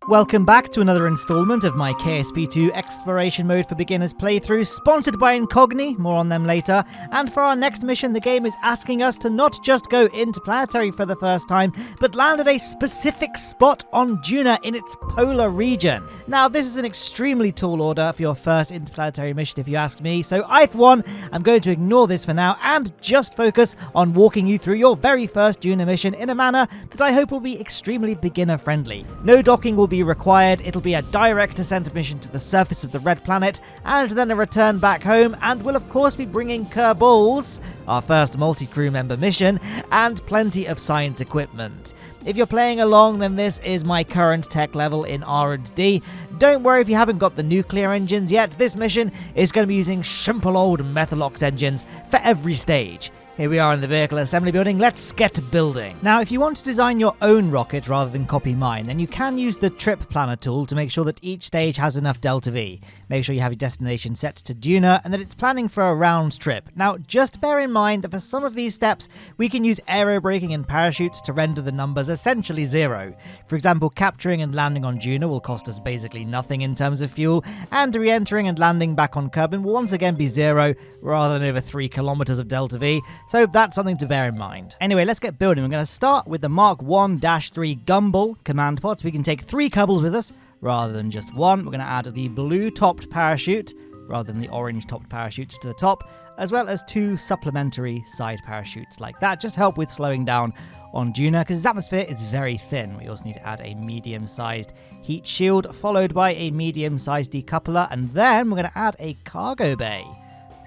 Welcome back to another installment of my KSP2 Exploration Mode for Beginners playthrough, sponsored by Incogni, more on them later. And for our next mission, the game is asking us to not just go interplanetary for the first time, but land at a specific spot on Duna in its polar region. Now, this is an extremely tall order for your first interplanetary mission if you ask me, so I, for one, am going to ignore this for now and just focus on walking you through your very first Duna mission in a manner that I hope will be extremely beginner-friendly. No docking will be required. It'll be a direct descent mission to the surface of the red planet and then a return back home, and we'll of course be bringing Kerbin, our first multi-crew member mission, and plenty of science equipment. If you're playing along, then this is my current tech level in R&D. Don't worry if you haven't got the nuclear engines yet. This mission is going to be using simple old Methalox engines for every stage. Here we are in the vehicle assembly building, let's get building. Now, if you want to design your own rocket rather than copy mine, then you can use the Trip Planner tool to make sure that each stage has enough delta V. Make sure you have your destination set to Duna and that it's planning for a round trip. Now, just bear in mind that for some of these steps, we can use aerobraking and parachutes to render the numbers essentially zero. For example, capturing and landing on Duna will cost us basically nothing in terms of fuel, and re-entering and landing back on Kerbin will once again be zero, rather than over 3 kilometers of delta V. So that's something to bear in mind. Anyway, let's get building. We're going to start with the Mark 1-3 Gumball command pod. So we can take 3 Kerbals with us rather than just one. We're going to add the blue-topped parachute rather than the orange-topped parachute to the top, as well as 2 supplementary side parachutes like that. Just help with slowing down on Duna because its atmosphere is very thin. We also need to add a medium-sized heat shield followed by a medium-sized decoupler, and then we're going to add a cargo bay.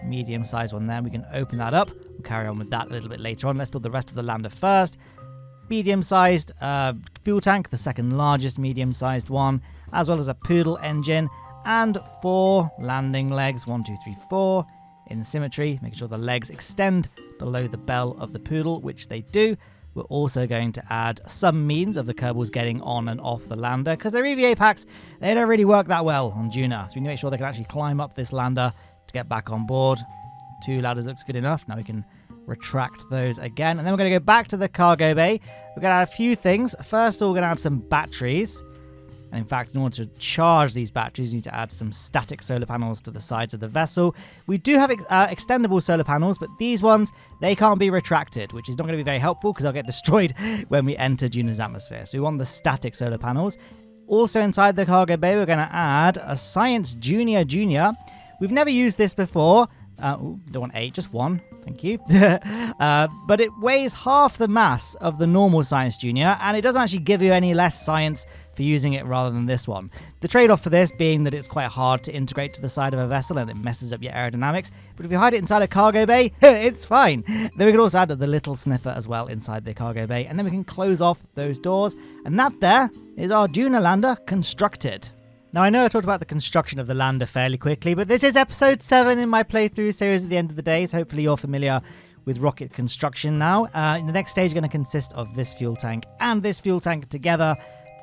Medium-sized one there. We can open that up. We'll carry on with that a little bit later on. Let's build the rest of the lander first. Medium-sized fuel tank, the second largest medium-sized one, as well as a poodle engine and 4 landing legs. 1, 2, 3, 4 in symmetry, making sure the legs extend below the bell of the poodle, which they do. We're also going to add some means of the Kerbals getting on and off the lander because their EVA packs, they don't really work that well on Duna. So we need to make sure they can actually climb up this lander to get back on board. 2 ladders looks good enough. Now we can retract those again. And then we're going to go back to the cargo bay. We're going to add a few things. First of all, we're going to add some batteries. And in fact, in order to charge these batteries, you need to add some static solar panels to the sides of the vessel. We do have extendable solar panels, but these ones, they can't be retracted, which is not going to be very helpful because they'll get destroyed when we enter Duna's atmosphere. So we want the static solar panels. Also inside the cargo bay, we're going to add a Science Junior. We've never used this before. Don't want 8, just 1. Thank you. But it weighs half the mass of the normal Science Junior, and it doesn't actually give you any less science for using it rather than this one. The trade-off for this being that it's quite hard to integrate to the side of a vessel and it messes up your aerodynamics. But if you hide it inside a cargo bay, it's fine. Then we can also add the little sniffer as well inside the cargo bay, and then we can close off those doors. And that there is our Duna lander constructed. Now, I know I talked about the construction of the lander fairly quickly, but this is episode 7 in my playthrough series at the end of the day, so hopefully you're familiar with rocket construction now. The next stage is going to consist of this fuel tank and this fuel tank together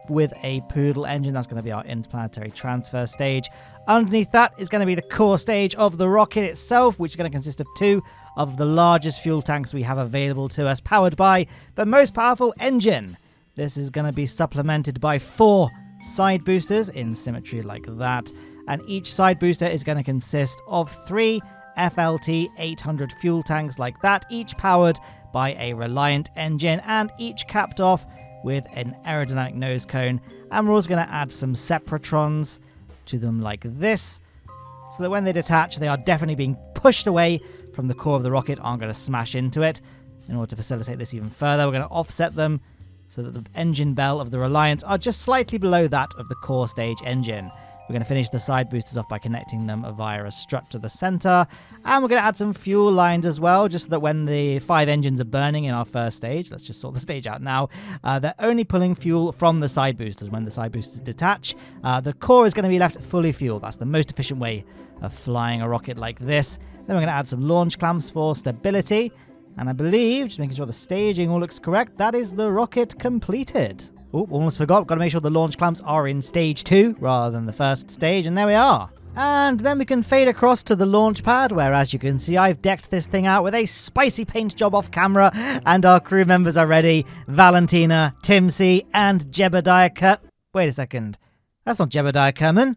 with a poodle engine. That's going to be our interplanetary transfer stage. Underneath that is going to be the core stage of the rocket itself, which is going to consist of 2 of the largest fuel tanks we have available to us, powered by the most powerful engine. This is going to be supplemented by 4 side boosters in symmetry like that, and each side booster is going to consist of 3 FLT 800 fuel tanks like that, each powered by a Reliant engine and each capped off with an aerodynamic nose cone. And we're also going to add some Separatrons to them like this, so that when they detach, they are definitely being pushed away from the core of the rocket, aren't going to smash into it. In order to facilitate this even further, we're going to offset them so that the engine bell of the Reliance are just slightly below that of the core stage engine. We're going to finish the side boosters off by connecting them via a strut to the center. And we're going to add some fuel lines as well, just so that when the 5 engines are burning in our first stage, let's just sort the stage out now, they're only pulling fuel from the side boosters. When the side boosters detach, the core is going to be left fully fueled. That's the most efficient way of flying a rocket like this. Then we're going to add some launch clamps for stability. And I believe, just making sure the staging all looks correct, that is the rocket completed. Oh, almost forgot. Got to make sure the launch clamps are in stage 2 rather than the first stage. And there we are. And then we can fade across to the launch pad, where, as you can see, I've decked this thing out with a spicy paint job off camera. And our crew members are ready. Valentina, Timsy, and Jebediah wait a second. That's not Jebediah Kerbin.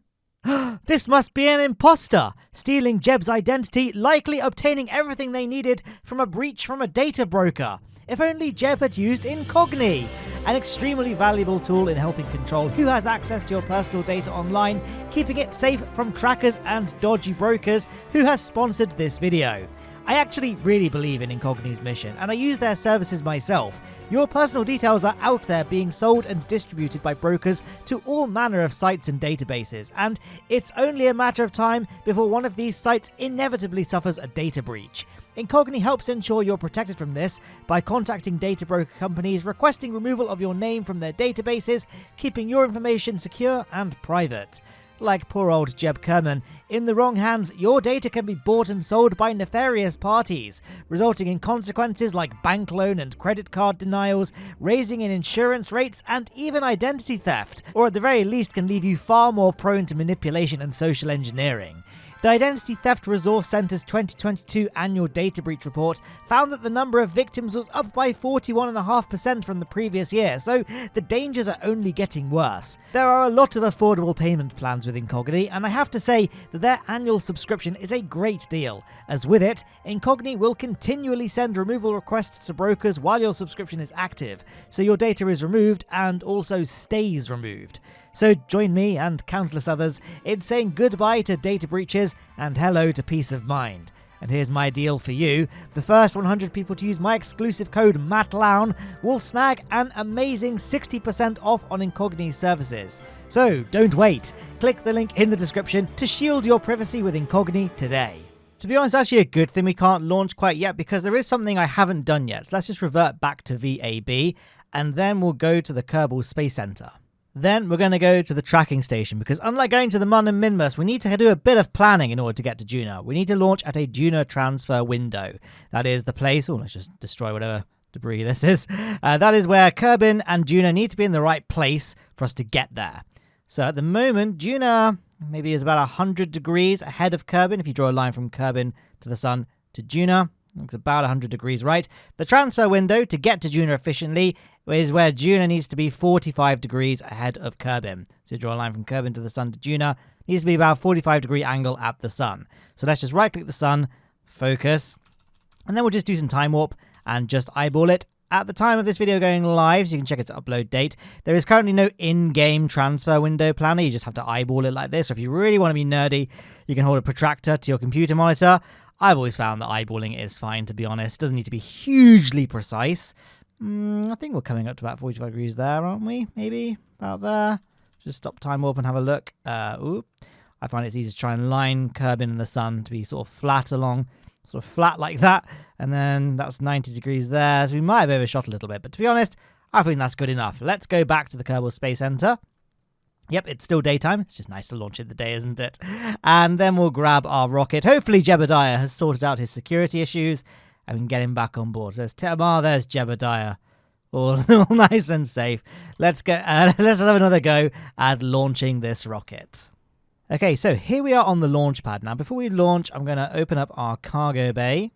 This must be an imposter, stealing Jeb's identity, likely obtaining everything they needed from a breach from a data broker. If only Jeb had used Incogni, an extremely valuable tool in helping control who has access to your personal data online, keeping it safe from trackers and dodgy brokers, who has sponsored this video. I actually really believe in Incogni's mission, and I use their services myself. Your personal details are out there being sold and distributed by brokers to all manner of sites and databases, and it's only a matter of time before one of these sites inevitably suffers a data breach. Incogni helps ensure you're protected from this by contacting data broker companies, requesting removal of your name from their databases, keeping your information secure and private. Like poor old Jeb Kerbin, in the wrong hands, your data can be bought and sold by nefarious parties, resulting in consequences like bank loan and credit card denials, raising in insurance rates, and even identity theft, or at the very least can leave you far more prone to manipulation and social engineering. The Identity Theft Resource Center's 2022 annual data breach report found that the number of victims was up by 41.5% from the previous year, so the dangers are only getting worse. There are a lot of affordable payment plans with Incogni, and I have to say that their annual subscription is a great deal, as with it, Incogni will continually send removal requests to brokers while your subscription is active, so your data is removed and also stays removed. So join me and countless others in saying goodbye to data breaches and hello to peace of mind. And here's my deal for you. The first 100 people to use my exclusive code MATTLOWNE will snag an amazing 60% off on Incogni's services. So don't wait. Click the link in the description to shield your privacy with Incogni today. To be honest, it's actually a good thing we can't launch quite yet because there is something I haven't done yet. So let's just revert back to VAB and then we'll go to the Kerbal Space Center. Then we're going to go to the tracking station because unlike going to the Mun and Minmus, we need to do a bit of planning in order to get to Duna. We need to launch at a Duna transfer window. That is the place, let's just destroy whatever debris this is. That is where Kerbin and Duna need to be in the right place for us to get there. So at the moment, Duna maybe is about 100 degrees ahead of Kerbin. If you draw a line from Kerbin to the sun to Duna, it's about 100 degrees right. The transfer window to get to Duna efficiently is where Duna needs to be 45 degrees ahead of Kerbin. So you draw a line from Kerbin to the sun to Duna, needs to be about a 45 degree angle at the sun. So let's just right click the sun, focus, and then we'll just do some time warp and just eyeball it. At the time of this video going live, so you can check its upload date, there is currently no in-game transfer window planner. You just have to eyeball it like this. Or if you really want to be nerdy, you can hold a protractor to your computer monitor. I've always found that eyeballing is fine, to be honest. It doesn't need to be hugely precise. I think we're coming up to about 45 degrees there, aren't we? Maybe about there. Just stop time warp and have a look. I find it's easy to try and line Kerbin and the sun to be sort of flat along, sort of flat like that. And then that's 90 degrees there. So we might have overshot a little bit. But to be honest, I think that's good enough. Let's go back to the Kerbal Space Center. Yep, it's still daytime. It's just nice to launch in the day, isn't it? And then we'll grab our rocket. Hopefully Jebediah has sorted out his security issues and we can get him back on board. So there's Tamar, there's Jebediah. All nice and safe. Let's have another go at launching this rocket. Okay, so here we are on the launch pad. Now, before we launch, I'm going to open up our cargo bay.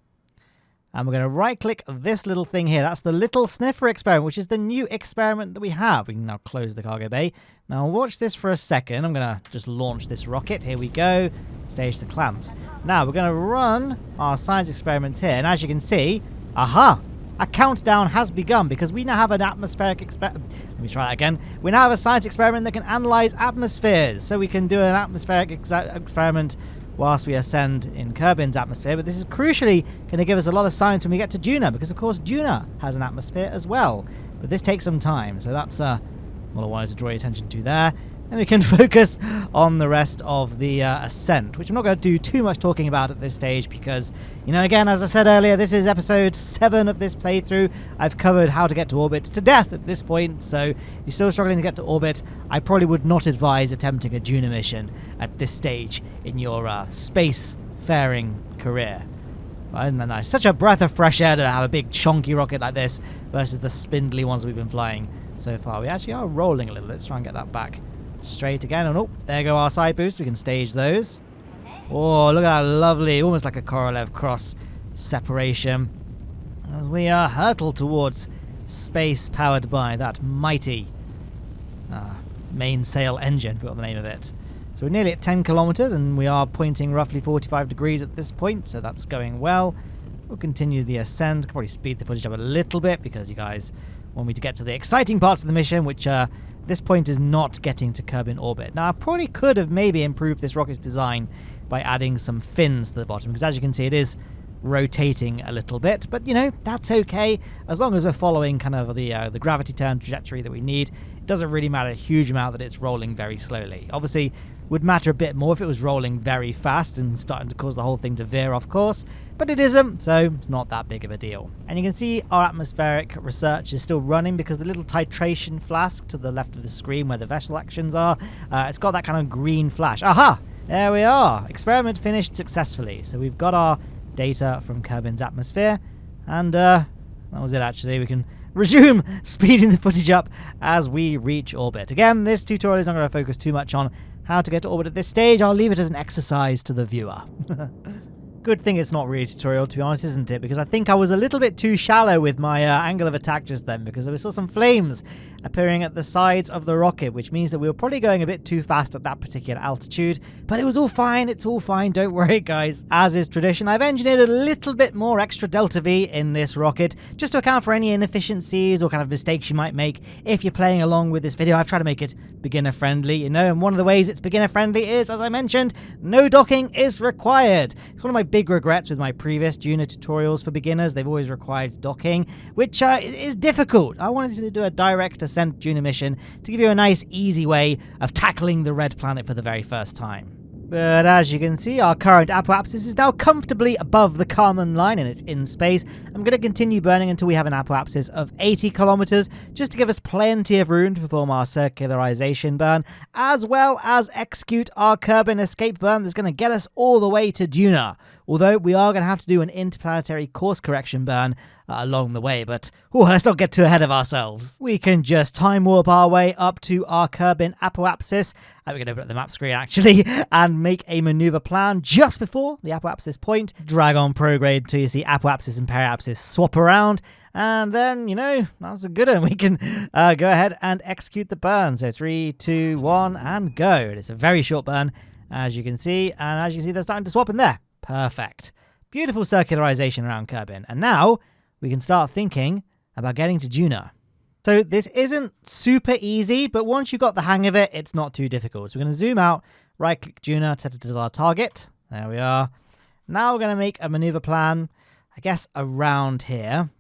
And we're going to right-click this little thing here. That's the little sniffer experiment, which is the new experiment that we have. We can now close the cargo bay. Now, watch this for a second. I'm going to just launch this rocket. Here we go. Stage the clamps. Now, we're going to run our science experiments here. And as you can see, aha! A countdown has begun because we now have an atmospheric experiment. Let me try that again. We now have a science experiment that can analyze atmospheres. So we can do an atmospheric experiment whilst we ascend in Kerbin's atmosphere, but this is crucially going to give us a lot of science when we get to Duna, because of course Duna has an atmosphere as well. But this takes some time, so that's what I wanted to draw your attention to there. Then we can focus on the rest of the ascent, which I'm not going to do too much talking about at this stage because, you know, again, as I said earlier, this is episode 7 of this playthrough. I've covered how to get to orbit to death at this point, so if you're still struggling to get to orbit, I probably would not advise attempting a Duna mission at this stage in your space-faring career. Well, isn't that nice? Such a breath of fresh air to have a big chonky rocket like this versus the spindly ones we've been flying so far. We actually are rolling a little. Let's try and get that back straight again. Oh, no, there go our side boosts. We can stage those. Oh, look at that lovely, almost like a Korolev cross separation as we hurtle towards space powered by that mighty mainsail engine, forgot the name of it. So we're nearly at 10 kilometers, and we are pointing roughly 45 degrees at this point, so that's going well. We'll continue the ascent. Could probably speed the footage up a little bit because you guys want me to get to the exciting parts of the mission, which this point is not getting to Kerbin orbit. Now, I probably could have maybe improved this rocket's design by adding some fins to the bottom, because as you can see, it is rotating a little bit, but you know, that's okay as long as we're following kind of the gravity turn trajectory that we need. It doesn't really matter a huge amount that it's rolling very slowly. Obviously, would matter a bit more if it was rolling very fast and starting to cause the whole thing to veer off course, but it isn't, so it's not that big of a deal. And you can see our atmospheric research is still running because the little titration flask to the left of the screen where the vessel actions are, it's got that kind of green flash. Aha! There we are! Experiment finished successfully. So we've got our data from Kerbin's atmosphere, and that was it actually. We can resume speeding the footage up as we reach orbit. Again, this tutorial is not going to focus too much on how to get to orbit at this stage. I'll leave it as an exercise to the viewer. Good thing it's not really a tutorial, to be honest, isn't it? Because I think I was a little bit too shallow with my angle of attack just then, because we saw some flames appearing at the sides of the rocket, which means that we were probably going a bit too fast at that particular altitude. But it was all fine. It's all fine. Don't worry, guys. As is tradition, I've engineered a little bit more extra Delta V in this rocket, just to account for any inefficiencies or kind of mistakes you might make if you're playing along with this video. I've tried to make it beginner-friendly, you know, and one of the ways it's beginner-friendly is, as I mentioned, no docking is required. It's one of my big regrets with my previous Duna tutorials for beginners. They've always required docking, which is difficult. I wanted to do a direct ascent Duna mission to give you a nice, easy way of tackling the red planet for the very first time. But as you can see, our current apoapsis is now comfortably above the Kármán line and it's in space. I'm going to continue burning until we have an apoapsis of 80 kilometers, just to give us plenty of room to perform our circularization burn, as well as execute our Kerbin escape burn that's going to get us all the way to Duna. Although we are going to have to do an interplanetary course correction burn along the way, but let's not get too ahead of ourselves. We can just time warp our way up to our Kerbin apoapsis. We can open up the map screen actually and make a maneuver plan just before the apoapsis point. Drag on prograde until you see apoapsis and periapsis swap around, and then, you know, that's a good one. We can go ahead and execute the burn. So 3, 2, 1, and go. It is a very short burn, as you can see, and as you can see, they're starting to swap in there. Perfect. Beautiful circularization around Kerbin. And now we can start thinking about getting to Duna. So this isn't super easy, but once you've got the hang of it, it's not too difficult. So we're going to zoom out, right-click Duna, set it as our target. There we are. Now we're going to make a maneuver plan, I guess, around here,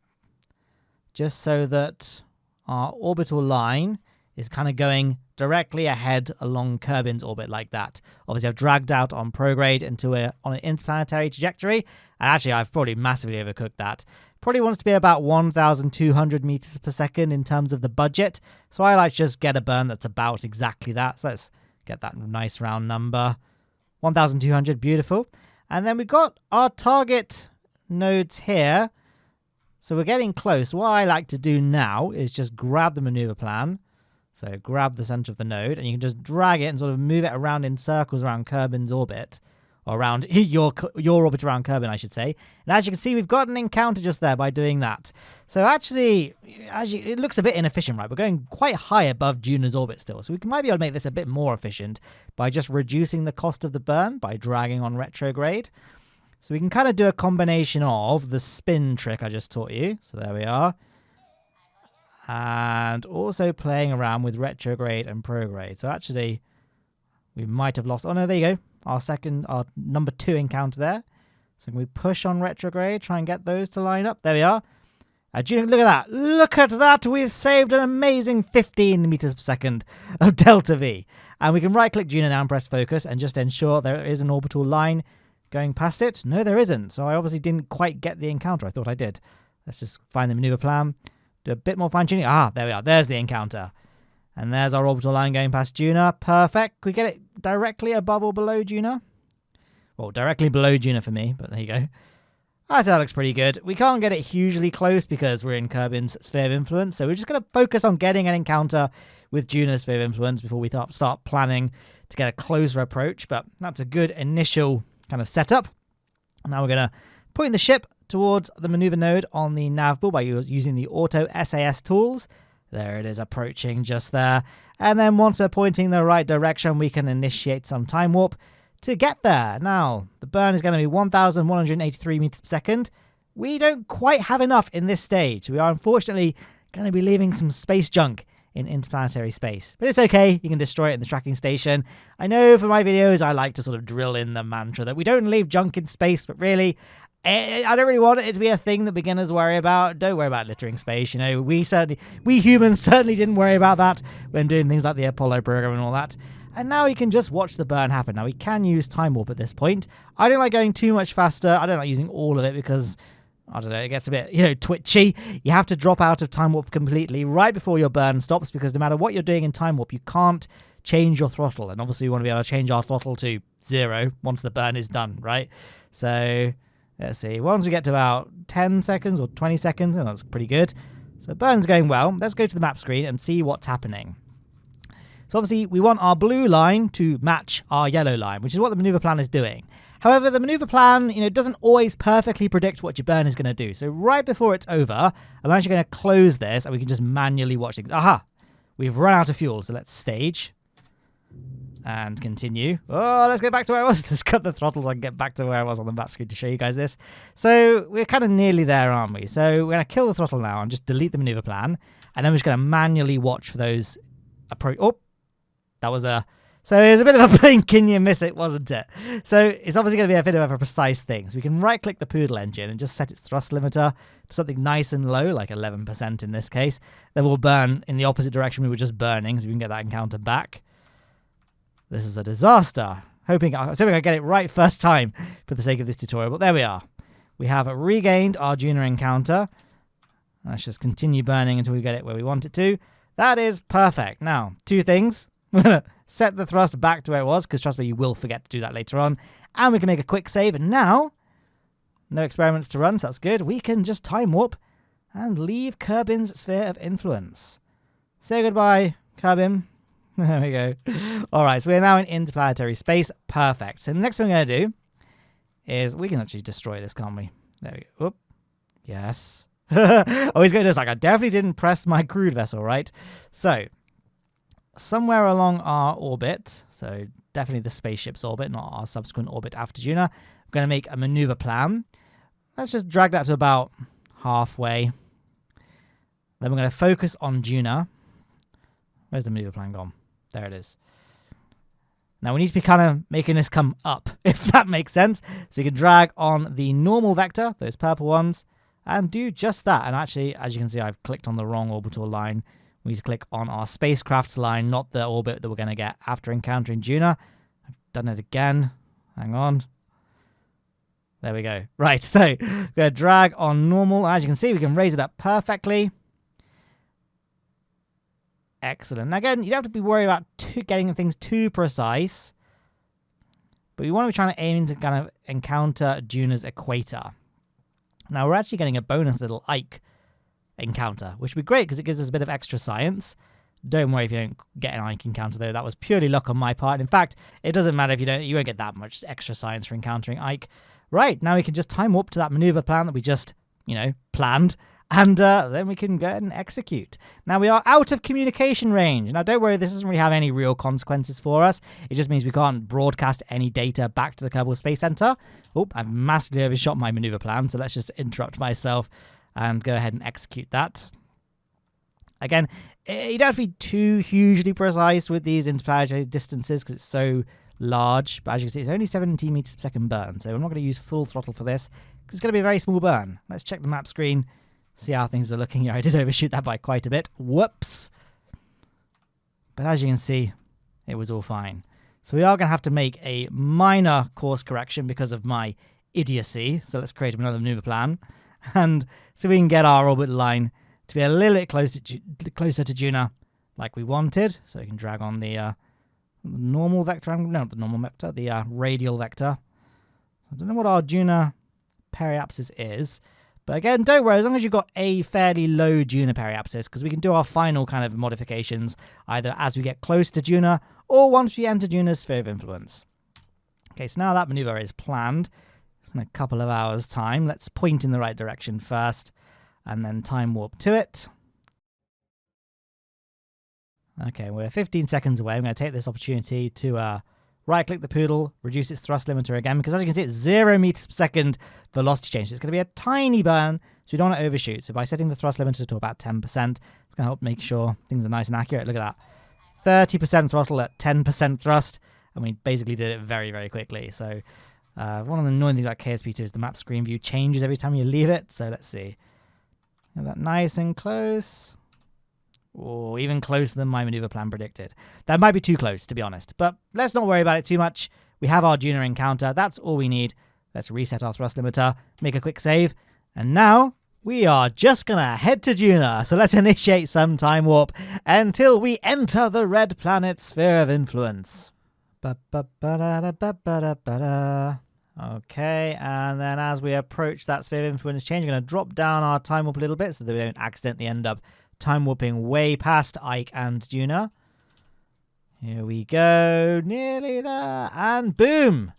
just so that our orbital line is kind of going directly ahead along Kerbin's orbit like that. Obviously, I've dragged out on prograde into on an interplanetary trajectory, and actually, I've probably massively overcooked that. Probably wants to be about 1,200 meters per second in terms of the budget, so I like to just get a burn that's about exactly that. So let's get that nice round number. 1,200, beautiful. And then we've got our target nodes here, so we're getting close. What I like to do now is just grab the maneuver plan. So grab the center of the node, and you can just drag it and sort of move it around in circles around Kerbin's orbit, or around your orbit around Kerbin, I should say. And as you can see, we've got an encounter just there by doing that. So actually, it looks a bit inefficient, right? We're going quite high above Duna's orbit still, so we might be able to make this a bit more efficient by just reducing the cost of the burn by dragging on retrograde. So we can kind of do a combination of the spin trick I just taught you. So there we are. And also playing around with retrograde and prograde. So actually, we might have lost... Oh, no, there you go. Our number 2 encounter there. So can we push on retrograde, try and get those to line up? There we are. Look at that. Look at that. We've saved an amazing 15 meters per second of Delta V. And we can right-click Duna now and press focus and just ensure there is an orbital line going past it. No, there isn't. So I obviously didn't quite get the encounter. I thought I did. Let's just find the maneuver plan. Do a bit more fine-tuning. There we are. There's the encounter. And there's our orbital line going past Duna. Perfect. Can we get it directly above or below Duna? Well, directly below Duna for me, but there you go. I think that looks pretty good. We can't get it hugely close because we're in Kerbin's sphere of influence, so we're just going to focus on getting an encounter with Duna's sphere of influence before we start planning to get a closer approach, but that's a good initial kind of setup. Now we're going to point the ship towards the maneuver node on the nav board by using the auto SAS tools. There it is, approaching just there. And then once we're pointing in the right direction, we can initiate some time warp to get there. Now, the burn is going to be 1,183 meters per second. We don't quite have enough in this stage. We are unfortunately going to be leaving some space junk in interplanetary space. But it's okay, you can destroy it in the tracking station. I know for my videos I like to sort of drill in the mantra that we don't leave junk in space, but really, I don't really want it to be a thing that beginners worry about. Don't worry about littering space. You know, we humans certainly didn't worry about that when doing things like the Apollo program and all that. And now you can just watch the burn happen. Now we can use time warp at this point. I don't like going too much faster. I don't like using all of it because, I don't know, it gets a bit, twitchy. You have to drop out of time warp completely right before your burn stops, because no matter what you're doing in time warp, you can't change your throttle. And obviously we want to be able to change our throttle to 0 once the burn is done, right? So let's see. Once we get to about 10 seconds or 20 seconds, and that's pretty good. So burn's going well. Let's go to the map screen and see what's happening. So obviously we want our blue line to match our yellow line, which is what the maneuver plan is doing. However, the maneuver plan, doesn't always perfectly predict what your burn is going to do. So right before it's over, I'm actually going to close this and we can just manually watch things. Aha! We've run out of fuel, so let's stage and continue. Oh, let's get back to where I was. Let's cut the throttle so I can get back to where I was on the map screen to show you guys this. So we're kind of nearly there, aren't we? So we're going to kill the throttle now and just delete the maneuver plan. And then we're just going to manually watch for those approach. Oh, that was a... So it was a bit of a blink and you miss it, wasn't it? So it's obviously going to be a bit of a precise thing. So we can right-click the Poodle engine and just set its thrust limiter to something nice and low, like 11% in this case. Then we'll burn in the opposite direction we were just burning, so we can get that encounter back. This is a disaster. I was hoping I get it right first time for the sake of this tutorial, but there we are. We have regained our Duna encounter. Let's just continue burning until we get it where we want it to. That is perfect. Now, two things. Set the thrust back to where it was, because trust me, you will forget to do that later on. And we can make a quick save. And now, no experiments to run, so that's good. We can just time warp and leave Kerbin's sphere of influence. Say goodbye, Kerbin. There we go. All right, so we're now in interplanetary space. Perfect. So the next thing we're going to do is we can actually destroy this, can't we? There we go. Oop. Yes. Always going to do this like I definitely didn't press my crude vessel, right? So somewhere along our orbit, so definitely the spaceship's orbit, not our subsequent orbit after Duna, we're going to make a maneuver plan. Let's just drag that to about halfway. Then we're going to focus on Duna. Where's the maneuver plan gone? There it is. Now we need to be kind of making this come up, if that makes sense. So you can drag on the normal vector, those purple ones, and do just that. And actually, as you can see, I've clicked on the wrong orbital line. We need to click on our spacecraft's line, not the orbit that we're going to get after encountering Duna. I've done it again. Hang on. There we go. Right, so we're going to drag on normal. As you can see, we can raise it up perfectly. Excellent. Now again, you don't have to be worried about getting things too precise. But we want to be trying to aim to kind of encounter Duna's equator. Now we're actually getting a bonus little Ike encounter, which would be great because it gives us a bit of extra science. Don't worry if you don't get an Ike encounter though. That was purely luck on my part. In fact, it doesn't matter if you won't get that much extra science for encountering Ike. Right, now we can just time warp to that maneuver plan that we just, planned. And then we can go ahead and execute. Now we are out of communication range. Now don't worry, this doesn't really have any real consequences for us. It just means we can't broadcast any data back to the Kerbal Space Center. Oh, I've massively overshot my maneuver plan, so let's just interrupt myself and go ahead and execute that. Again, you don't have to be too hugely precise with these interplanetary distances because it's so large. But as you can see, it's only 17 meters per second burn, so I'm not going to use full throttle for this because it's going to be a very small burn. Let's check the map screen. See how things are looking here. I did overshoot that by quite a bit. Whoops. But as you can see, it was all fine. So we are going to have to make a minor course correction because of my idiocy. So let's create another maneuver plan. And so we can get our orbit line to be a little bit closer to Duna like we wanted. So we can drag on the normal vector. No, not the normal vector. The radial vector. I don't know what our Duna periapsis is. But again, don't worry, as long as you've got a fairly low Duna periapsis, because we can do our final kind of modifications either as we get close to Duna or once we enter Duna's sphere of influence. Okay, so now that maneuver is planned. It's in a couple of hours' time. Let's point in the right direction first and then time warp to it. Okay, we're 15 seconds away. I'm going to take this opportunity to right-click the Poodle, reduce its thrust limiter again, because as you can see, it's 0 meters per second velocity change. So it's going to be a tiny burn, so we don't want to overshoot. So by setting the thrust limiter to about 10%, it's going to help make sure things are nice and accurate. Look at that. 30% throttle at 10% thrust, and we basically did it very, very quickly. So one of the annoying things about KSP2 is the map screen view changes every time you leave it. So let's see. Get that nice and close. Or even closer than my maneuver plan predicted. That might be too close, to be honest. But let's not worry about it too much. We have our Duna encounter. That's all we need. Let's reset our thrust limiter, make a quick save. And now we are just going to head to Duna. So let's initiate some time warp until we enter the red planet sphere of influence. Okay, and then as we approach that sphere of influence change, we're going to drop down our time warp a little bit so that we don't accidentally end up time warping way past Ike and Duna. Here we go, nearly there, and boom!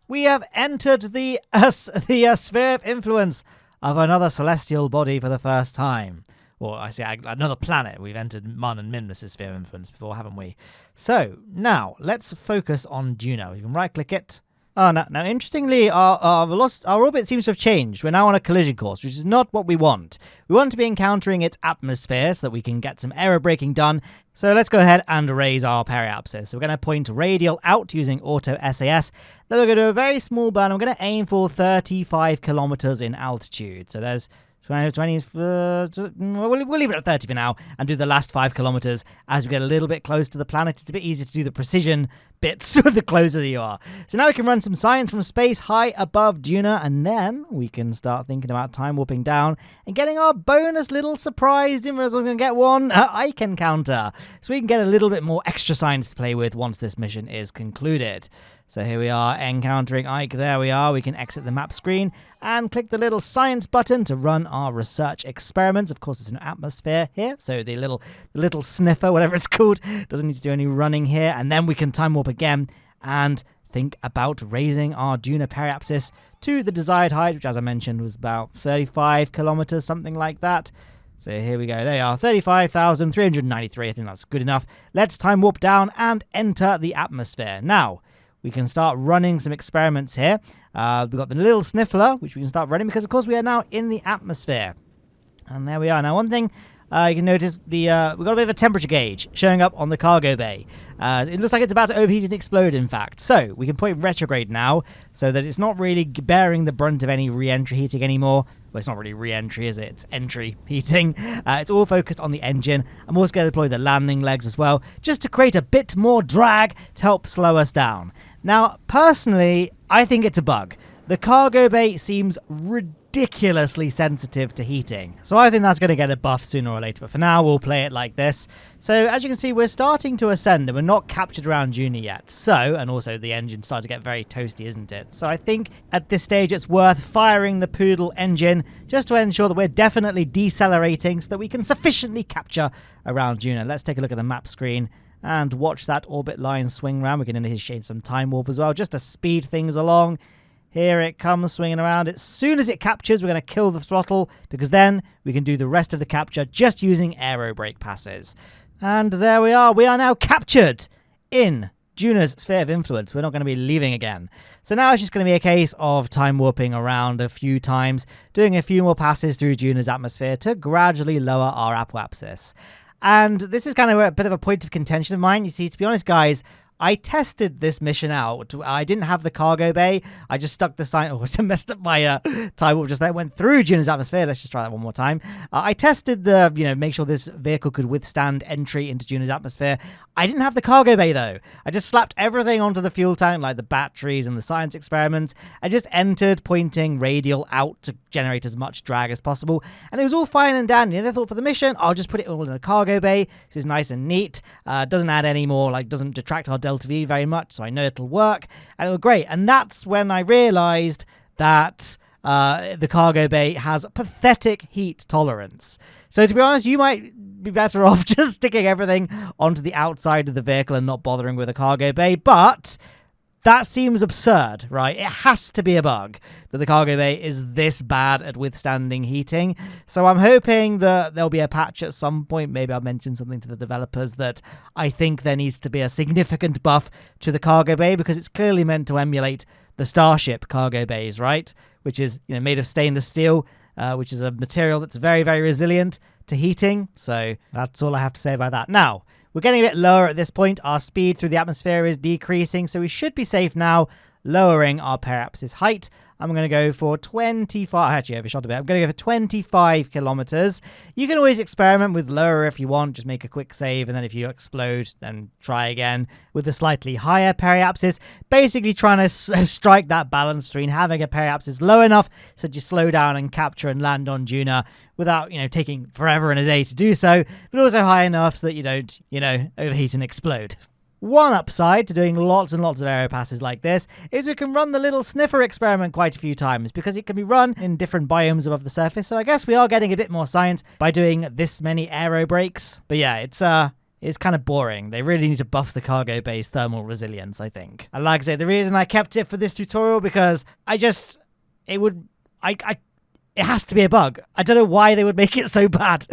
We have entered the sphere of influence of another celestial body for the first time. Or I say another planet. We've entered Mun and Minmus' sphere of influence before, haven't we? So now let's focus on Duna. We can right-click it. Oh, now interestingly, our orbit seems to have changed. We're now on a collision course, which is not what we want. We want to be encountering its atmosphere so that we can get some aerobraking done. So let's go ahead and raise our periapsis. So we're going to point radial out using auto SAS. Then we're going to do a very small burn. I'm going to aim for 35 kilometers in altitude. So there's 20, we'll leave it at 30 for now and do the last 5 kilometers as we get a little bit close to the planet. It's a bit easier to do the precision bits the closer you are. So now we can run some science from space high above Duna, and then we can start thinking about time warping down and getting our bonus little surprise. Didn't realize I was going to get one Ike encounter. So we can get a little bit more extra science to play with once this mission is concluded. So here we are encountering Ike. There we are. We can exit the map screen and click the little science button to run our research experiments. Of course, there's an atmosphere here, so the little sniffer, whatever it's called, doesn't need to do any running here. And then we can time warp again and think about raising our Duna periapsis to the desired height, which, as I mentioned, was about 35 kilometers, something like that. So here we go. There you are, 35,393. I think that's good enough. Let's time warp down and enter the atmosphere. Now, we can start running some experiments here. We've got the little sniffler, which we can start running because, of course, we are now in the atmosphere. And there we are. Now, one thing you can notice, we've got a bit of a temperature gauge showing up on the cargo bay. It looks like it's about to overheat and explode, in fact. So we can point retrograde now so that it's not really bearing the brunt of any re-entry heating anymore. Well, it's not really re-entry, is it? It's entry heating. It's all focused on the engine. I'm also going to deploy the landing legs as well, just to create a bit more drag to help slow us down. Now, personally, I think it's a bug. The cargo bay seems ridiculously sensitive to heating, so I think that's going to get a buff sooner or later, but for now, we'll play it like this. So, as you can see, we're starting to ascend, and we're not captured around Duna yet. So, and also the engine's starting to get very toasty, isn't it? So I think at this stage, it's worth firing the Poodle engine, just to ensure that we're definitely decelerating so that we can sufficiently capture around Duna. Let's take a look at the map screen and watch that orbit line swing around. We can initiate some time warp as well, just to speed things along. Here it comes swinging around. As soon as it captures, we're going to kill the throttle, because then we can do the rest of the capture just using aero brake passes. And there we are. We are now captured in Duna's sphere of influence. We're not going to be leaving again. So now it's just going to be a case of time warping around a few times, doing a few more passes through Duna's atmosphere to gradually lower our apoapsis. And this is kind of a bit of a point of contention of mine. You see, to be honest, guys, I tested this mission out. I didn't have the cargo bay. I just stuck the sign. Oh, I messed up my time warp just there. Went through Duna's atmosphere. Let's just try that one more time. I tested the, make sure this vehicle could withstand entry into Duna's atmosphere. I didn't have the cargo bay though. I just slapped everything onto the fuel tank, like the batteries and the science experiments. I just entered, pointing radial out to generate as much drag as possible, and it was all fine and dandy. And I thought, for the mission, I'll just put it all in a cargo bay. This is nice and neat. Doesn't add any more, doesn't detract our delta V very much, so I know it'll work, and it was great. And that's when I realized that the cargo bay has pathetic heat tolerance. So to be honest, you might be better off just sticking everything onto the outside of the vehicle and not bothering with a cargo bay, but That seems absurd, right? It has to be a bug that the cargo bay is this bad at withstanding heating. So I'm hoping that there'll be a patch at some point. Maybe I'll mention something to the developers that I think there needs to be a significant buff to the cargo bay, because it's clearly meant to emulate the Starship cargo bays, right? Which is, you know, made of stainless steel, which is a material that's very, very resilient to heating. So that's all I have to say about that. Now, we're getting a bit lower at this point. Our speed through the atmosphere is decreasing, so we should be safe now, lowering our periapsis height. I'm going to go for 25... Actually, I overshot a bit. I'm going to go for 25 kilometers. You can always experiment with lower if you want. Just make a quick save, and then if you explode, then try again with a slightly higher periapsis. Basically trying to strike that balance between having a periapsis low enough so that you slow down and capture and land on Duna without, you know, taking forever and a day to do so, but also high enough so that you don't, you know, overheat and explode. One upside to doing lots and lots of aero passes like this is we can run the little sniffer experiment quite a few times, because it can be run in different biomes above the surface. So I guess we are getting a bit more science by doing this many aero breaks. But yeah, it's kind of boring. They really need to buff the cargo bay's thermal resilience, I think. And like I say, the reason I kept it for this tutorial, because it has to be a bug. I don't know why they would make it so bad.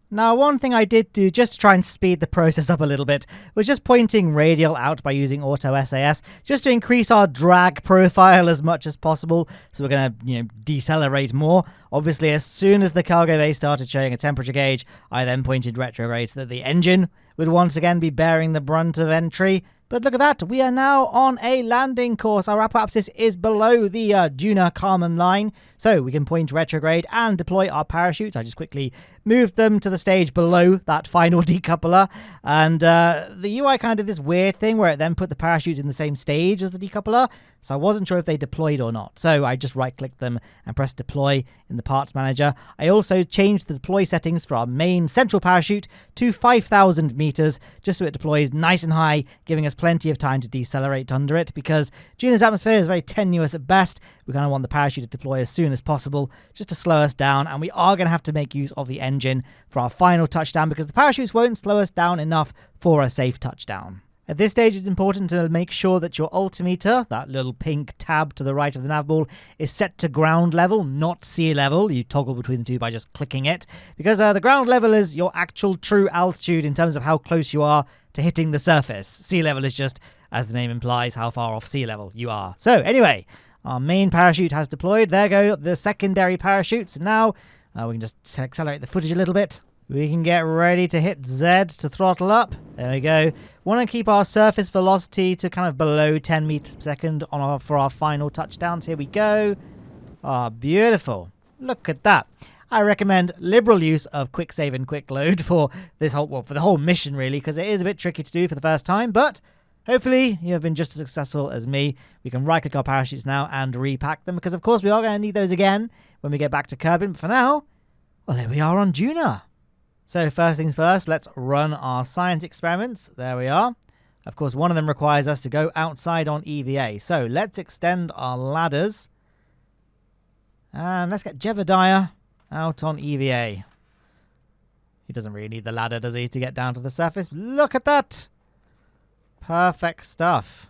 Now, one thing I did do just to try and speed the process up a little bit was just pointing radial out by using auto SAS, just to increase our drag profile as much as possible. So we're going to, you know, decelerate more. Obviously, as soon as the cargo bay started showing a temperature gauge, I then pointed retrograde so that the engine would once again be bearing the brunt of entry. But look at that, we are now on a landing course. Our apoapsis is below the Duna Kármán line, so we can point retrograde and deploy our parachutes. I just quickly moved them to the stage below that final decoupler, and the UI kind of did this weird thing where it then put the parachutes in the same stage as the decoupler, so I wasn't sure if they deployed or not. So I just right-clicked them and pressed deploy in the parts manager. I also changed the deploy settings for our main central parachute to 5,000 meters, just so it deploys nice and high, giving us plenty of time to decelerate under it, because Duna's atmosphere is very tenuous at best. We kind of want the parachute to deploy as soon as possible, just to slow us down, and we are going to have to make use of the engine for our final touchdown, because the parachutes won't slow us down enough for a safe touchdown. At this stage, it's important to make sure that your altimeter, that little pink tab to the right of the nav ball, is set to ground level, not sea level. You toggle between the two by just clicking it, because the ground level is your actual true altitude in terms of how close you are to hitting the surface. Sea level is just, as the name implies, how far off sea level you are. So anyway, our main parachute has deployed. There go the secondary parachutes. Now we can just accelerate the footage a little bit. We can get ready to hit Z to throttle up. There we go. Want to keep our surface velocity to kind of below 10 meters per second for our final touchdowns. Here we go. Ah, beautiful. Look at that. I recommend liberal use of quick save and quick load for this for the whole mission, really, because it is a bit tricky to do for the first time, but hopefully you have been just as successful as me. We can right-click our parachutes now and repack them, because of course we are going to need those again when we get back to Kerbin. But for now, well, here we are on Duna. So first things first, let's run our science experiments. There we are. Of course, one of them requires us to go outside on EVA. So let's extend our ladders. And let's get Jebediah out on EVA. He doesn't really need the ladder, does he, to get down to the surface? Look at that! Perfect stuff.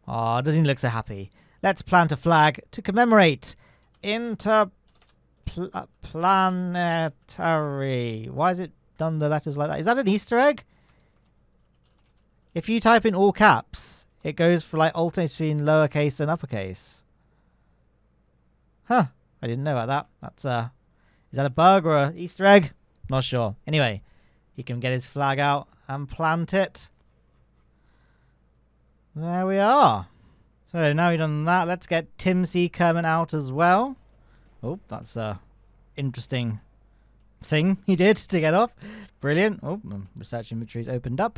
Oh, doesn't he look so happy? Let's plant a flag to commemorate interplanetary. Why has it done the letters like that? Is that an Easter egg? If you type in all caps, it goes for like alternate between lowercase and uppercase. Huh. I didn't know about that. That's is that a bug or an Easter egg? Not sure. Anyway, he can get his flag out and plant it. There we are. So now we've done that, let's get Tim C. Kerbin out as well. Oh, that's a interesting thing he did to get off. Brilliant. Oh, research inventory's opened up.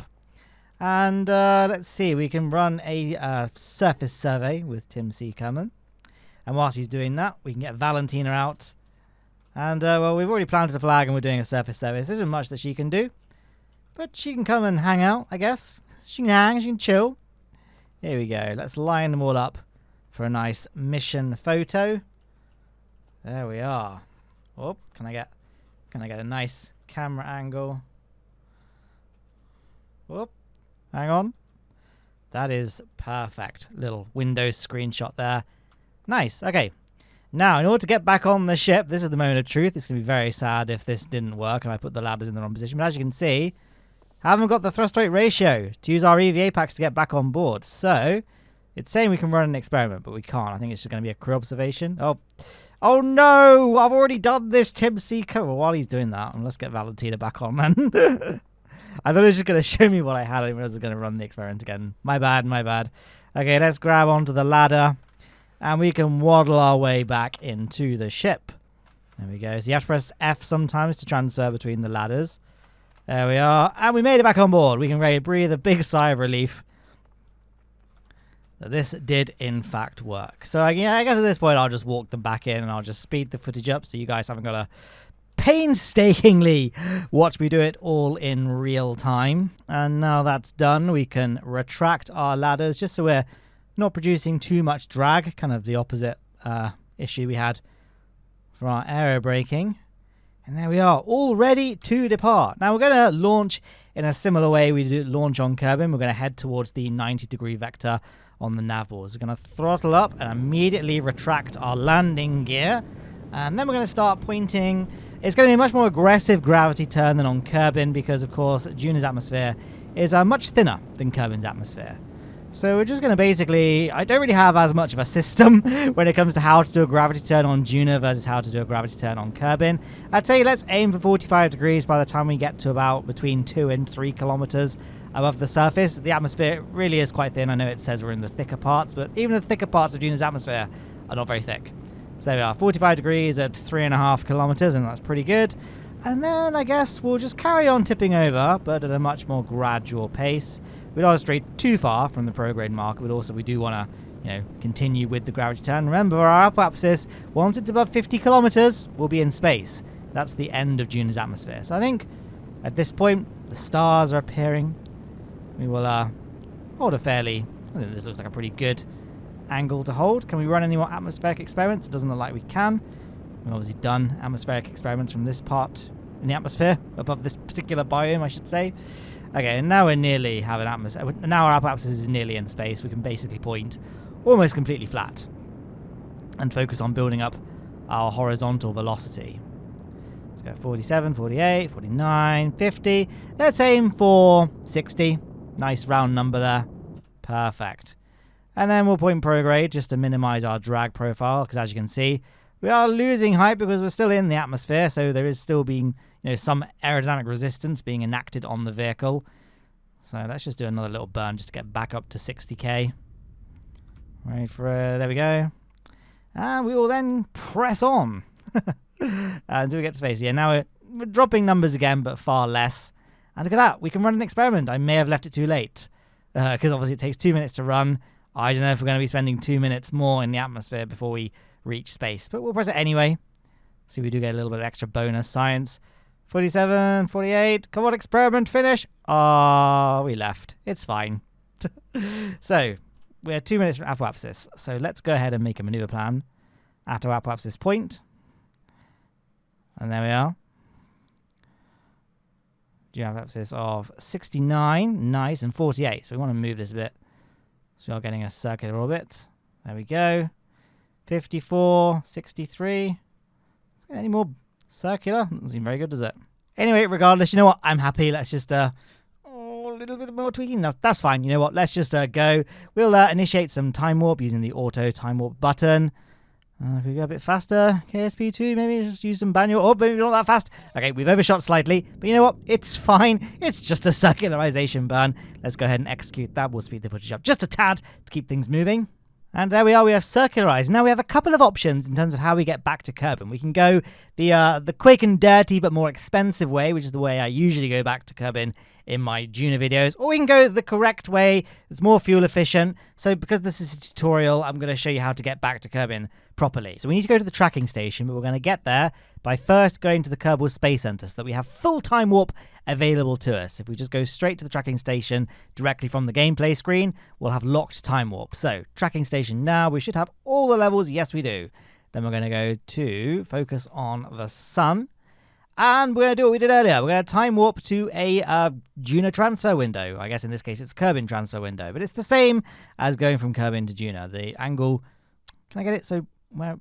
And let's see, we can run a surface survey with Tim C. Kerbin. And whilst he's doing that, we can get Valentina out. And, well, we've already planted a flag and we're doing a surface survey. There isn't much that she can do. But she can come and hang out, I guess. She can hang, she can chill. Here we go. Let's line them all up for a nice mission photo. There we are. Oh, can I get a nice camera angle? Oh, hang on. That is perfect. Little Windows screenshot there. Nice. Okay. Now, in order to get back on the ship, this is the moment of truth. It's going to be very sad if this didn't work and I put the ladders in the wrong position. But as you can see, I haven't got the thrust weight ratio to use our EVA packs to get back on board. So, it's saying we can run an experiment, but we can't. I think it's just going to be a crew observation. Oh no! I've already done this, Tim Seeker. Well, while he's doing that, let's get Valentina back on, then. I thought it was just going to show me what I had. I didn't realize I was going to run the experiment again. My bad, my bad. Okay, let's grab onto the ladder. And we can waddle our way back into the ship. There we go. So you have to press F sometimes to transfer between the ladders. There we are. And we made it back on board. We can really breathe a big sigh of relief that this did, in fact, work. So, I guess at this point, I'll just walk them back in and I'll just speed the footage up so you guys haven't got to painstakingly watch me do it all in real time. And now that's done, we can retract our ladders just so we're not producing too much drag, kind of the opposite issue we had for our aero braking. And there we are, all ready to depart. Now we're going to launch in a similar way we do launch on Kerbin. We're going to head towards the 90-degree vector on the nav boards. We're going to throttle up and immediately retract our landing gear. And then we're going to start pointing. It's going to be a much more aggressive gravity turn than on Kerbin because, of course, Duna's atmosphere is much thinner than Kerbin's atmosphere. So we're just going to basically, I don't really have as much of a system when it comes to how to do a gravity turn on Duna versus how to do a gravity turn on Kerbin. I'd say let's aim for 45 degrees by the time we get to about between 2 and 3 kilometers above the surface. The atmosphere really is quite thin. I know it says we're in the thicker parts, but even the thicker parts of Duna's atmosphere are not very thick. So there we are, 45 degrees at 3.5 kilometers, and that's pretty good. And then I guess we'll just carry on tipping over, but at a much more gradual pace. We don't want to stray too far from the prograde marker, but also we do want to, continue with the gravity turn. Remember, our apoapsis, once it's above 50 kilometers, we'll be in space. That's the end of Duna's atmosphere. So I think at this point, the stars are appearing. We will hold a fairly, I think this looks like a pretty good angle to hold. Can we run any more atmospheric experiments? It doesn't look like we can. We've obviously done atmospheric experiments from this part in the atmosphere, above this particular biome, I should say. Okay, and now we nearly have an atmosphere. Now our apoapsis is nearly in space. We can basically point almost completely flat and focus on building up our horizontal velocity. Let's go 47, 48, 49, 50. Let's aim for 60. Nice round number there. Perfect. And then we'll point prograde just to minimize our drag profile, because as you can see, we are losing height because we're still in the atmosphere, so there is still being, some aerodynamic resistance being enacted on the vehicle. So let's just do another little burn just to get back up to 60k. Wait for there we go. And we will then press on until we get to space. Yeah, now we're dropping numbers again, but far less. And look at that, we can run an experiment. I may have left it too late because obviously it takes 2 minutes to run. I don't know if we're going to be spending 2 minutes more in the atmosphere before we reach space, but we'll press it anyway. See if we do get a little bit of extra bonus science. 47, 48, come on, experiment, finish. Oh, we left. It's fine. So, we're 2 minutes from apoapsis. So let's go ahead and make a maneuver plan at our apoapsis point. And there we are. Do you have apoapsis of 69, nice, and 48. So we want to move this a bit. So we are getting a circular orbit. There we go. 54, 63. Any more circular? Doesn't seem very good, does it? Anyway, regardless, you know what? I'm happy. Let's just, a little bit more tweaking. That's fine. You know what? Let's just go. We'll initiate some time warp using the auto time warp button. Can we go a bit faster? KSP2, maybe just use some manual. Oh, maybe not that fast. Okay, we've overshot slightly, but you know what? It's fine. It's just a circularization burn. Let's go ahead and execute that. We'll speed the footage up just a tad to keep things moving. And there we are, we have circularized. Now we have a couple of options in terms of how we get back to Kerbin. We can go the quick and dirty but more expensive way, which is the way I usually go back to Kerbin in my Duna videos. Or we can go the correct way, it's more fuel efficient. So because this is a tutorial, I'm going to show you how to get back to Kerbin properly. So we need to go to the tracking station, but we're going to get there by first going to the Kerbal Space Center so that we have full time warp available to us. If we just go straight to the tracking station directly from the gameplay screen, we'll have locked time warp. So tracking station now, we should have all the levels. Yes, we do. Then we're going to go to focus on the sun. And we're going to do what we did earlier. We're going to time warp to a Duna transfer window. I guess in this case it's Kerbin transfer window. But it's the same as going from Kerbin to Duna. The angle... Can I get it? So where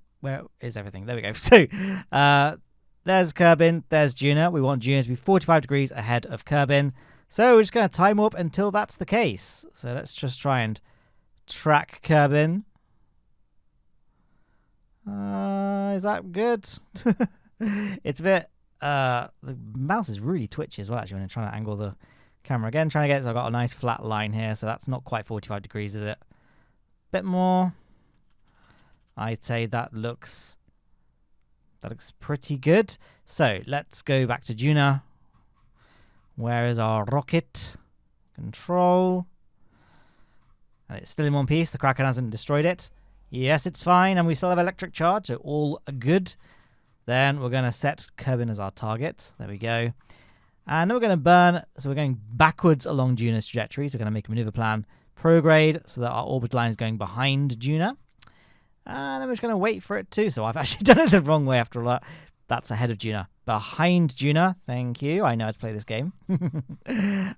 is everything? There we go. So there's Kerbin. There's Duna. We want Duna to be 45 degrees ahead of Kerbin. So we're just going to time warp until that's the case. So let's just try and track Kerbin. Is that good? It's a bit... the mouse is really twitchy as well, actually, when I'm trying to angle the camera again. Trying to get it so I've got a nice flat line here, so that's not quite 45 degrees, is it? Bit more. I'd say that looks pretty good. So let's go back to Duna. Where is our rocket? Control. And it's still in one piece. The Kraken hasn't destroyed it. Yes, it's fine, and we still have electric charge, so all good. Then we're going to set Kerbin as our target. There we go. And then we're going to burn. So we're going backwards along Duna's trajectory. So we're going to make a maneuver plan prograde so that our orbit line is going behind Duna. And then we're just going to wait for it too. So I've actually done it the wrong way after all that. That's ahead of Duna. Behind Duna. Thank you. I know how to play this game.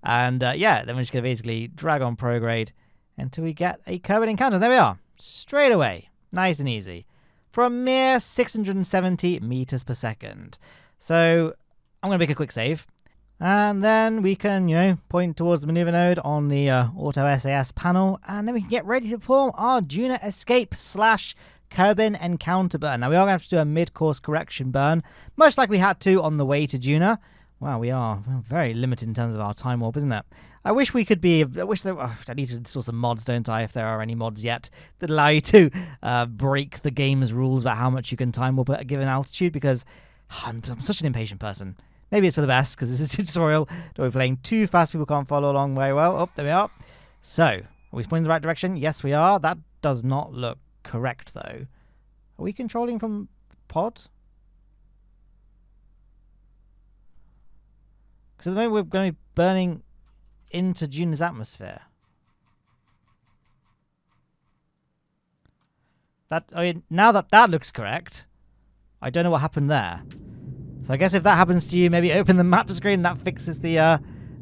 And yeah, then we're just going to basically drag on prograde until we get a Kerbin encounter. There we are. Straight away. Nice and easy. For a mere 670 meters per second. So I'm going to make a quick save. And then we can, point towards the maneuver node on the auto SAS panel. And then we can get ready to perform our Duna escape / Kerbin encounter burn. Now we are going to have to do a mid-course correction burn, much like we had to on the way to Duna. Wow, we're very limited in terms of our time warp, isn't it? I wish we could be... I need to install some mods, don't I, if there are any mods yet that allow you to break the game's rules about how much you can time warp at a given altitude, because I'm such an impatient person. Maybe it's for the best, because this is a tutorial. Don't be playing too fast, people can't follow along very well. Oh, there we are. So, are we pointing in the right direction? Yes, we are. That does not look correct, though. Are we controlling from the pod? Because at the moment we're going to be burning into Duna's atmosphere. Now that looks correct, I don't know what happened there. So I guess if that happens to you, maybe open the map screen and that fixes the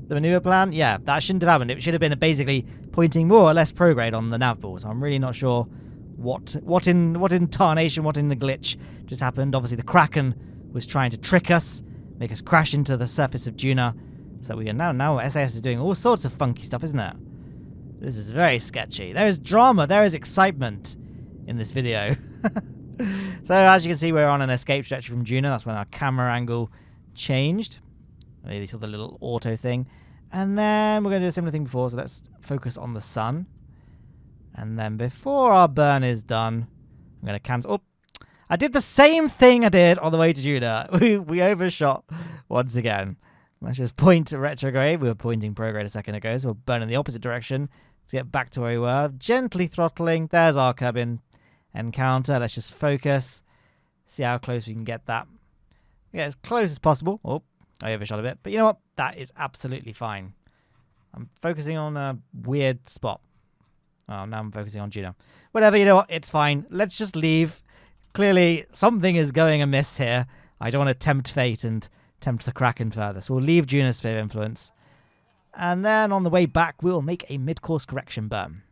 maneuver plan. Yeah, that shouldn't have happened. It should have been basically pointing more or less prograde on the nav ball. So I'm really not sure what in tarnation, what in the glitch just happened. Obviously the Kraken was trying to trick us, make us crash into the surface of Duna. So that we can now SAS is doing all sorts of funky stuff, isn't it? This is very sketchy. There is drama, there is excitement in this video. So as you can see, we're on an escape trajectory from Duna. That's when our camera angle changed. You saw the little auto thing. And then we're going to do a similar thing before, so let's focus on the sun. And then before our burn is done, I'm going to cancel. Oh, I did the same thing I did on the way to Duna. We overshot once again. Let's just point to retrograde. We were pointing prograde a second ago, so we'll burn in the opposite direction to get back to where we were. Gently throttling. There's our Kerbin encounter. Let's just focus. See how close we can get that. Get as close as possible. Oh, I overshot a bit. But you know what? That is absolutely fine. I'm focusing on a weird spot. Oh, now I'm focusing on Duna. Whatever, you know what? It's fine. Let's just leave. Clearly, something is going amiss here. I don't want to tempt fate and tempt the Kraken further. So we'll leave Duna's sphere of influence. And then on the way back, we'll make a mid-course correction burn.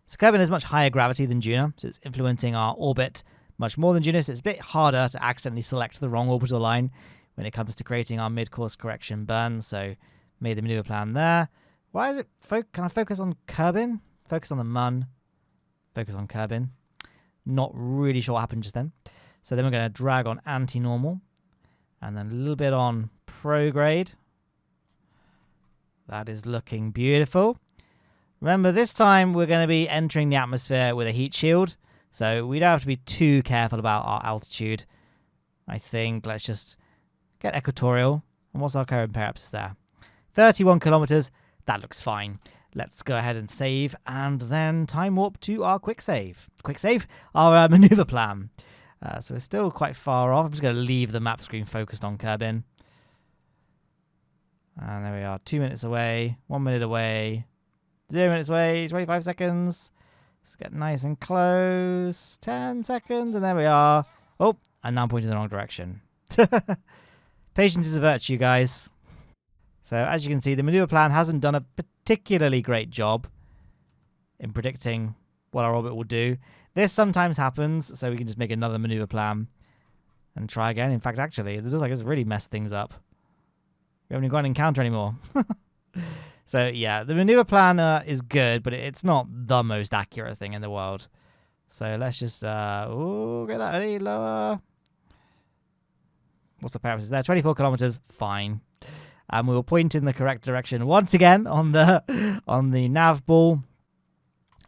So Kerbin has much higher gravity than Duna, so it's influencing our orbit much more than Duna, so it's a bit harder to accidentally select the wrong orbital line when it comes to creating our mid-course correction burn. So made the maneuver plan there. Why is it... Can I focus on Kerbin? Focus on the Mun. Focus on Kerbin. Not really sure what happened just then. So then we're going to drag on anti-normal. And then a little bit on prograde. That is looking beautiful. Remember, this time we're going to be entering the atmosphere with a heat shield. So we don't have to be too careful about our altitude. I think let's just get equatorial. And what's our current periapsis there? 31 kilometers. That looks fine. Let's go ahead and save and then time warp to our quick save. Quick save? Our maneuver plan. So we're still quite far off. I'm just going to leave the map screen focused on Kerbin. And there we are. 2 minutes away. 1 minute away. 0 minutes away. 25 seconds. Let's get nice and close. 10 seconds. And there we are. Oh, and now I'm pointing in the wrong direction. Patience is a virtue, guys. So as you can see, the maneuver plan hasn't done a particularly great job in predicting what our orbit will do. This sometimes happens, so we can just make another maneuver plan and try again. In fact, actually, it looks like it's really messed things up. We haven't even got an encounter anymore. So yeah, the maneuver plan is good, but it's not the most accurate thing in the world. So let's just get that a little lower. What's the parameters there? 24 kilometers, fine. And we will point in the correct direction once again on the nav ball,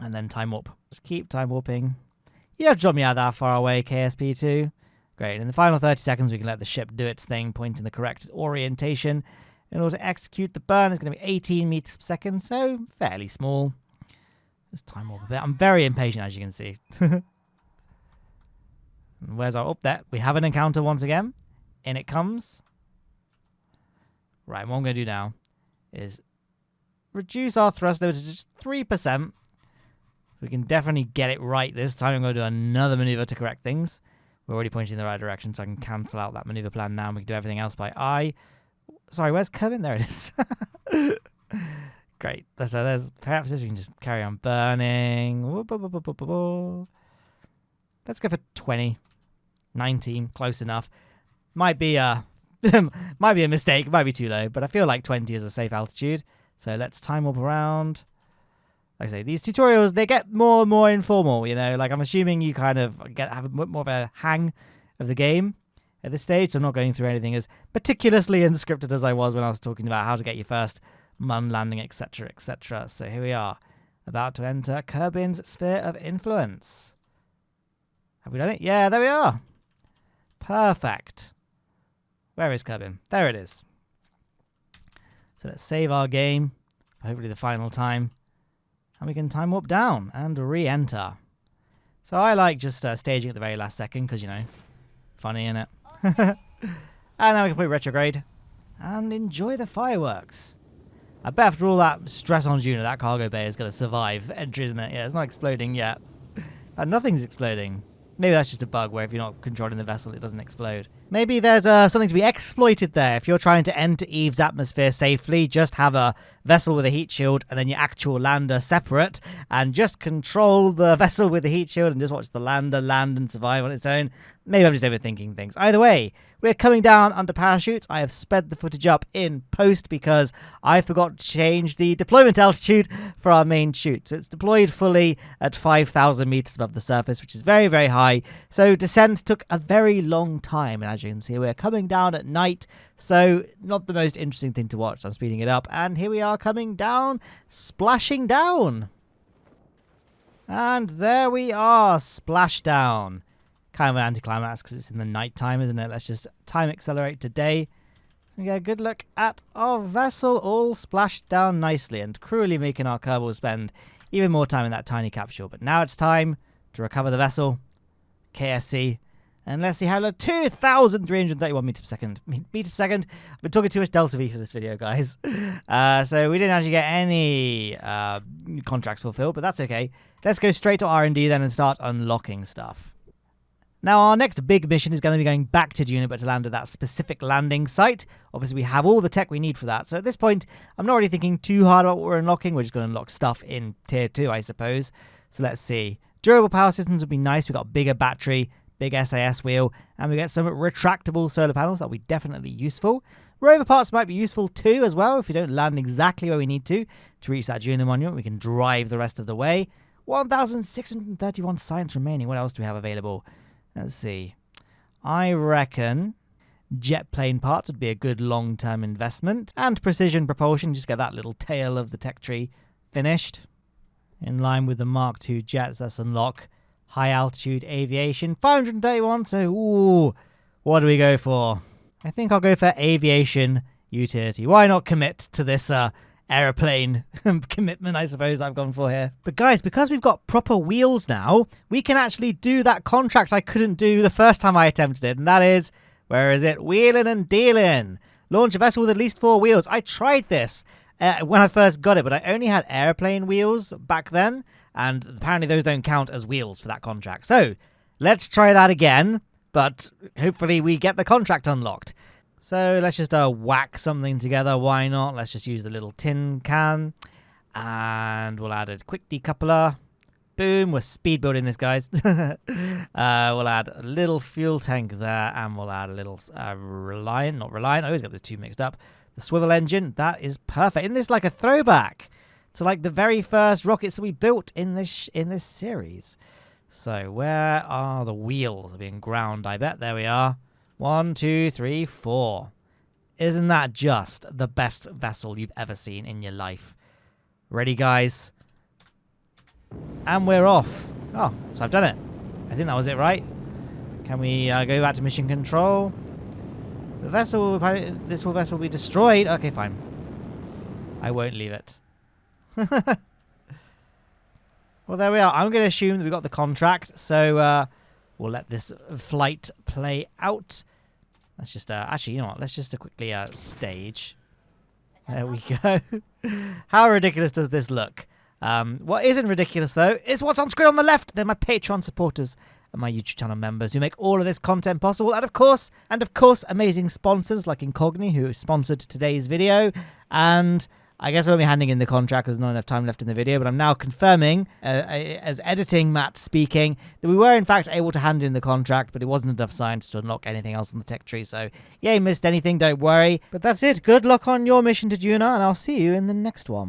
and then time warp. Just keep time warping. You don't have to drop me out that far away, KSP2. Great. In the final 30 seconds, we can let the ship do its thing, point in the correct orientation. In order to execute the burn, it's going to be 18 meters per second, so fairly small. Just time warp a bit. I'm very impatient, as you can see. Where's our up there? We have an encounter once again. In it comes. Right, what I'm going to do now is reduce our thrust level to just 3%. We can definitely get it right this time. I'm going to do another maneuver to correct things. We're already pointing in the right direction, so I can cancel out that maneuver plan now, and we can do everything else by eye. Sorry, where's Kerbin? There it is. Great. So there's perhaps we can just carry on burning. Let's go for 20. 19, close enough. Might be a mistake, might be too low, but I feel like 20 is a safe altitude. So let's time warp around. Like I say, these tutorials, they get more and more informal, you know, like I'm assuming you kind of have a bit more of a hang of the game at this stage, so I'm not going through anything as meticulously and scripted as I was when I was talking about how to get your first moon landing, etc., etc. So here we are, about to enter Kerbin's sphere of influence. Have we done it? Yeah, there we are. Perfect. Where is Kerbin? There it is. So let's save our game, hopefully the final time. And we can time warp down and re-enter. So I like just staging at the very last second because, you know, funny, innit? And now we can put retrograde and enjoy the fireworks. I bet after all that stress on Duna, that cargo bay is going to survive entry, isn't it? Yeah, it's not exploding yet. And nothing's exploding. Maybe that's just a bug where if you're not controlling the vessel, it doesn't explode. Maybe there's something to be exploited there. If you're trying to enter Eve's atmosphere safely, just have a vessel with a heat shield and then your actual lander separate, and just control the vessel with the heat shield and just watch the lander land and survive on its own. Maybe I'm just overthinking things. Either way, we're coming down under parachutes. I have sped the footage up in post because I forgot to change the deployment altitude for our main chute. So it's deployed fully at 5,000 meters above the surface, which is very, very high. So descent took a very long time. And as you can see, we're coming down at night. So not the most interesting thing to watch. I'm speeding it up. And here we are coming down, splashing down. And there we are, splashdown. Kind of an anticlimax because it's in the night time, isn't it? Let's just time accelerate to day and get a good look at our vessel all splashed down nicely and cruelly making our Kerbal spend even more time in that tiny capsule. But now it's time to recover the vessel, KSC, and let's see how low. 2,331 meters per second. Meters per second. I've been talking too much Delta V for this video, guys. So we didn't actually get any contracts fulfilled, but that's okay. Let's go straight to R&D then and start unlocking stuff. Now, our next big mission is going to be going back to Duna, but to land at that specific landing site. Obviously, we have all the tech we need for that. So at this point, I'm not really thinking too hard about what we're unlocking. We're just going to unlock stuff in Tier 2, I suppose. So let's see. Durable power systems would be nice. We've got a bigger battery, big SAS wheel, and we get some retractable solar panels. That'll be definitely useful. Rover parts might be useful too as well if we don't land exactly where we need to reach that Duna monument. We can drive the rest of the way. 1,631 science remaining. What else do we have available? Let's see. I reckon jet plane parts would be a good long-term investment. And precision propulsion, just get that little tail of the tech tree finished. In line with the Mark II jets, let's unlock high altitude aviation. 531, so ooh, what do we go for? I think I'll go for aviation utility. Why not commit to this aeroplane commitment, I suppose, I've gone for here. But guys, because we've got proper wheels now, we can actually do that contract I couldn't do the first time I attempted it, and that is, where is it? Wheelin and Dealin. Launch a vessel with at least 4 wheels. I tried this when I first got it, but I only had airplane wheels back then, and apparently those don't count as wheels for that contract. So let's try that again. but hopefully we get the contract unlocked. So let's just whack something together. Why not? Let's just use the little tin can. And we'll add a quick decoupler. Boom, we're speed building this, guys. We'll add a little fuel tank there, and we'll add a little Reliant, not Reliant, I always get the two mixed up. The swivel engine, that is perfect. Isn't this like a throwback to like the very first rockets that we built in this series? So where are the wheels? They're being ground, I bet. There we are. 1, 2, 3, 4. Isn't that just the best vessel you've ever seen in your life? Ready, guys? And we're off. Oh, so I've done it. I think that was it, right? Can we go back to mission control? The vessel, this vessel will be destroyed. Okay, fine. I won't leave it. Well, there we are. I'm going to assume that we got the contract, so we'll let this flight play out. Let's just, actually, you know what? Let's just quickly stage. There we go. How ridiculous does this look? What isn't ridiculous, though, is what's on screen on the left. They're my Patreon supporters and my YouTube channel members who make all of this content possible. And of course, amazing sponsors like Incogni, who sponsored today's video. And I guess I won't be handing in the contract because there's not enough time left in the video, but I'm now confirming, as editing Matt speaking, that we were in fact able to hand in the contract, but it wasn't enough science to unlock anything else on the tech tree. So, yeah, you missed anything, don't worry. But that's it. Good luck on your mission to Duna, and I'll see you in the next one.